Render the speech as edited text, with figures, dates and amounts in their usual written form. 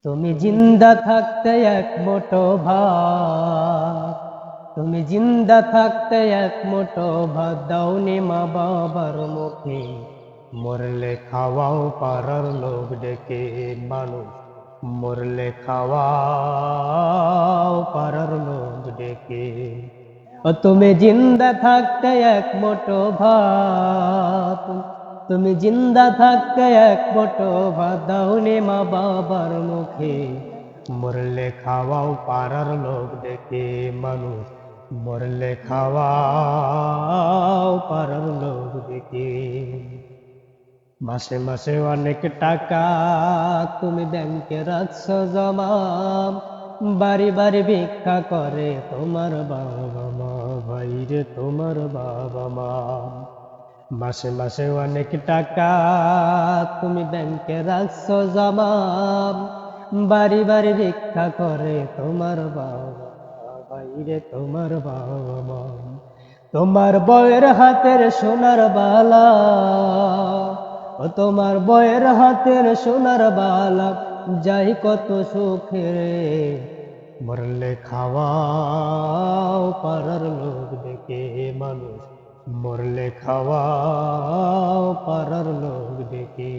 তুমি জিন্দা থাকতে এক মুঠো ভাত, তুমি জিন্দা থাকতে এক মুঠো ভাত দাওনি মা বাবার মুখে, মরলে খাওয়াও পাড়ার লোক ডেকে মানুষ, মরলে খাওয়াও পাড়ার লোক ডেকে। ও তুমি জিন্দা থাকতে এক মুঠো ভাত, তুমি জিন্দা থাকতে এক মুঠো ভাত দাওনি মা বাবার মুখে, মরলে খাওয়াও পাড়ার লোক ডেকে মানুষ, মরলে খাওয়াও পাড়ার লোক ডেকে। মাসে মাসে অনেক টাকা তুমি ব্যাংকে রাখছো জমা, বাড়ি বাড়ি ভিক্ষা করে তোমার বাবা মা, ভাইরে তোমার বাবা মা। মাসে মাসে অনেক টাকা তুমি ব্যাংকে রাখছো জমা, বাড়ি বাড়ি ভিক্ষা করে তোমার বাবা মা, ভাইরে তোমার বাবা মা। তোমার বউয়ের হাতের সোনার বালা, ও তোমার বউয়ের হাতের সোনার বালা যাই কত সুখে, মরলে খাওয়াও পাড়ার লোক ডেকে মানুষ, মরলে খাওয়াও পাড়ার লোক ডেকে।